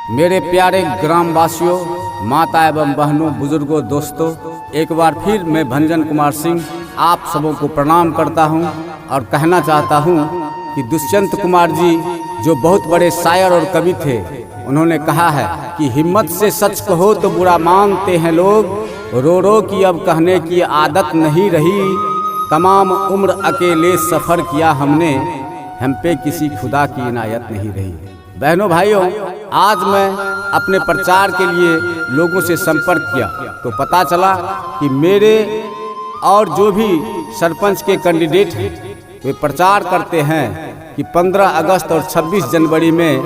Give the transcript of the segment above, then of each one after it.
मेरे प्यारे ग्रामवासियों, माता एवं बहनों, बुजुर्गों, दोस्तों, एक बार फिर मैं भंजन कुमार सिंह आप सबों को प्रणाम करता हूं और कहना चाहता हूं कि दुष्यंत कुमार जी जो बहुत बड़े शायर और कवि थे, उन्होंने कहा है कि हिम्मत से सच कहो तो बुरा मानते हैं लोग, रो रो की अब कहने की आदत नहीं रही, तमाम उम्र अकेले सफ़र किया हमने, हम पे किसी खुदा की इनायत नहीं रही। बहनों भाइयों, आज मैं अपने प्रचार के लिए लोगों से संपर्क किया तो पता चला कि मेरे और जो भी सरपंच के कैंडिडेट हैं वे प्रचार करते हैं कि 15 अगस्त और 26 जनवरी में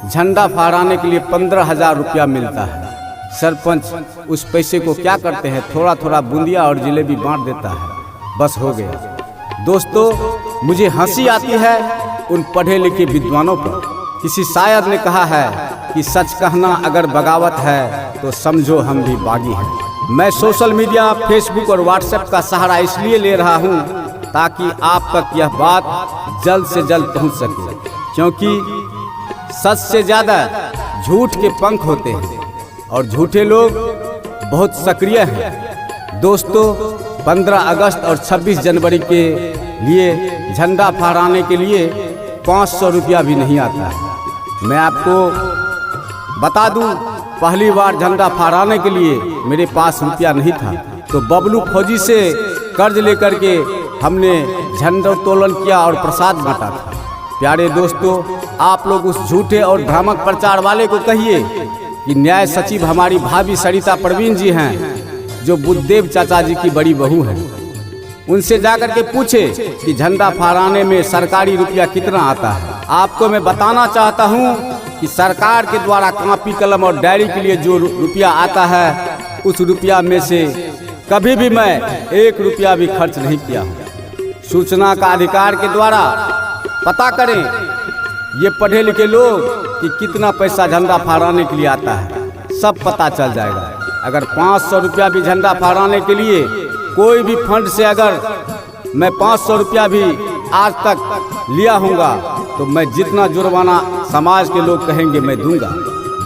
झंडा फहराने के लिए 15,000 रुपया मिलता है। सरपंच उस पैसे को क्या करते हैं, थोड़ा थोड़ा बूंदिया और जलेबी बांट देता है, बस हो गया। दोस्तों, मुझे हंसी आती है उन पढ़े लिखे विद्वानों पर। किसी शायर ने कहा है कि सच कहना अगर बगावत है तो समझो हम भी बागी हैं। मैं सोशल मीडिया, फेसबुक और व्हाट्सएप का सहारा इसलिए ले रहा हूं ताकि आप तक यह बात जल्द से जल्द पहुंच सके, क्योंकि सच से ज़्यादा झूठ के पंख होते हैं और झूठे लोग बहुत सक्रिय हैं। दोस्तों, 15 अगस्त और 26 जनवरी के लिए झंडा फहराने के लिए 500 रुपया भी नहीं आता है। मैं आपको बता दूं, पहली बार झंडा फहराने के लिए मेरे पास रुपया नहीं था, तो बबलू फौजी से कर्ज लेकर के हमने झंडोत्तोलन किया और प्रसाद बांटा था। प्यारे दोस्तों, आप लोग उस झूठे और भ्रामक प्रचार वाले को कहिए कि न्याय सचिव हमारी भाभी सरिता प्रवीण जी हैं, जो बुद्धदेव चाचा जी की बड़ी बहू हैं। उनसे जाकर के पूछे कि झंडा फहराने में सरकारी रुपया कितना आता है। आपको मैं बताना चाहता हूं कि सरकार के द्वारा कॉपी कलम और डायरी के लिए जो रुपया आता है, उस रुपया में से कभी भी मैं 1 रुपया भी खर्च नहीं किया हूं। सूचना का अधिकार के द्वारा पता करें ये पढ़े लिखे लोग कि कितना पैसा झंडा फहराने के लिए आता है, सब पता चल जाएगा। अगर 500 रुपया भी झंडा फहराने के लिए कोई भी फंड से अगर मैं 500 रुपया भी आज तक लिया हूँगा तो मैं जितना जुर्माना समाज के लोग कहेंगे मैं दूंगा।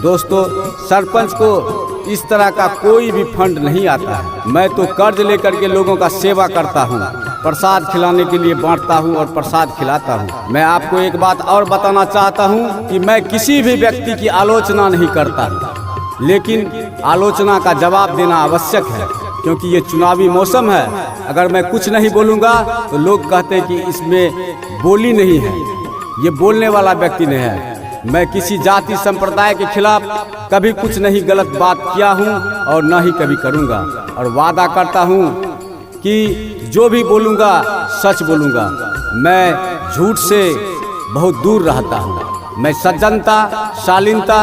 दोस्तों, सरपंच को इस तरह का कोई भी फंड नहीं आता है। मैं तो कर्ज लेकर के लोगों का सेवा करता हूँ, प्रसाद खिलाने के लिए बांटता हूँ और प्रसाद खिलाता हूँ। मैं आपको एक बात और बताना चाहता हूँ कि मैं किसी भी व्यक्ति की आलोचना नहीं करता हूँ, लेकिन आलोचना का जवाब देना आवश्यक है, क्योंकि ये चुनावी मौसम है। अगर मैं कुछ नहीं बोलूँगा तो लोग कहते हैं कि इसमें बोली नहीं है, ये बोलने वाला व्यक्ति नहीं है। मैं किसी जाति संप्रदाय के खिलाफ कभी कुछ नहीं गलत बात किया हूँ और न ही कभी करूँगा, और वादा करता हूँ कि जो भी बोलूँगा सच बोलूँगा। मैं झूठ से बहुत दूर रहता हूँ। मैं सज्जनता, शालीनता,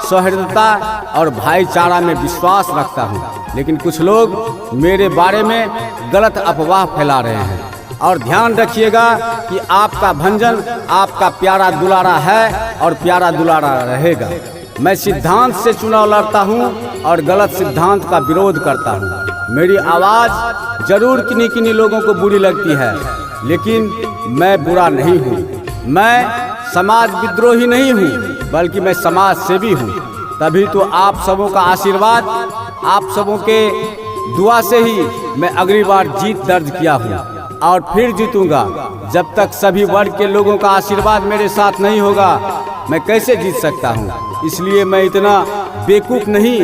सौहार्दता और भाईचारा में विश्वास रखता हूँ, लेकिन कुछ लोग मेरे बारे में गलत अफवाह फैला रहे हैं। और ध्यान रखिएगा कि आपका भंजन आपका प्यारा दुलारा है और प्यारा दुलारा रहेगा। मैं सिद्धांत से चुनाव लड़ता हूँ और गलत सिद्धांत का विरोध करता हूँ। मेरी आवाज़ जरूर किन्हीं किन्हीं लोगों को बुरी लगती है, लेकिन मैं बुरा नहीं हूँ। मैं समाज विद्रोही नहीं हूँ, बल्कि मैं समाज सेवी हूँ। तभी तो आप सबों का आशीर्वाद, आप सबों के दुआ से ही मैं अगली बार जीत दर्ज किया हूँ और फिर जीतूंगा। जब तक सभी वर्ग के लोगों का आशीर्वाद मेरे साथ नहीं होगा, मैं कैसे जीत सकता हूँ। इसलिए मैं इतना बेवकूफ़ नहीं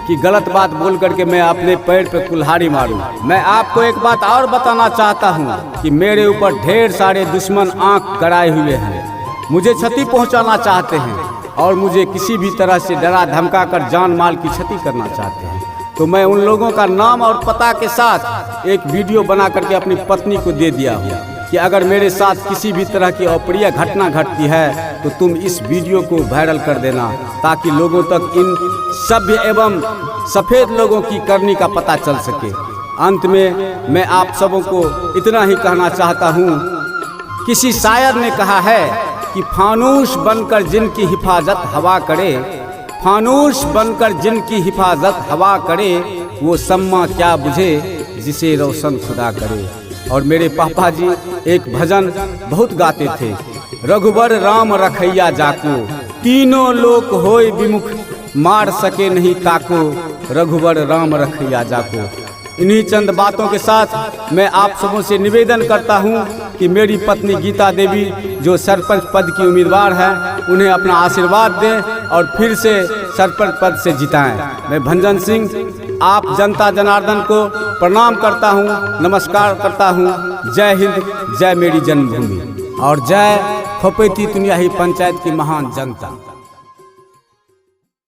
कि गलत बात बोल करके मैं अपने पैर पे कुल्हाड़ी मारूं। मैं आपको एक बात और बताना चाहता हूँ कि मेरे ऊपर ढेर सारे दुश्मन आंख गड़ाए हुए हैं, मुझे क्षति पहुँचाना चाहते हैं और मुझे किसी भी तरह से डरा धमका कर जान माल की क्षति करना चाहते हैं। तो मैं उन लोगों का नाम और पता के साथ एक वीडियो बना करके अपनी पत्नी को दे दिया हूँ कि अगर मेरे साथ किसी भी तरह की अप्रिय घटना घटती है तो तुम इस वीडियो को वायरल कर देना, ताकि लोगों तक इन सभ्य एवं सफ़ेद लोगों की करनी का पता चल सके। अंत में मैं आप सबों को इतना ही कहना चाहता हूँ, किसी शायर ने कहा है कि फानूस बनकर जिनकी हिफाजत हवा करे, फानूस बनकर जिनकी हिफाजत हवा करे, वो सम्मा क्या बुझे जिसे रोशन खुदा करे। और मेरे पापा जी एक भजन बहुत गाते थे, रघुबर राम रखैया जाको, तीनों लोक होय विमुख, मार सके नहीं ताको, रघुवर राम रखिया जाको। इन्हीं चंद बातों के साथ मैं आप सबों से निवेदन करता हूं कि मेरी पत्नी गीता देवी जो सरपंच पद की उम्मीदवार है, उन्हें अपना आशीर्वाद दें और फिर से सरपंच पद से जिताएं। मैं भंजन सिंह आप जनता जनार्दन को प्रणाम करता हूं, नमस्कार करता हूं। जय हिंद, जय मेरी जन्मभूमि और जय खोपेती तुनियाही पंचायत की महान जनता।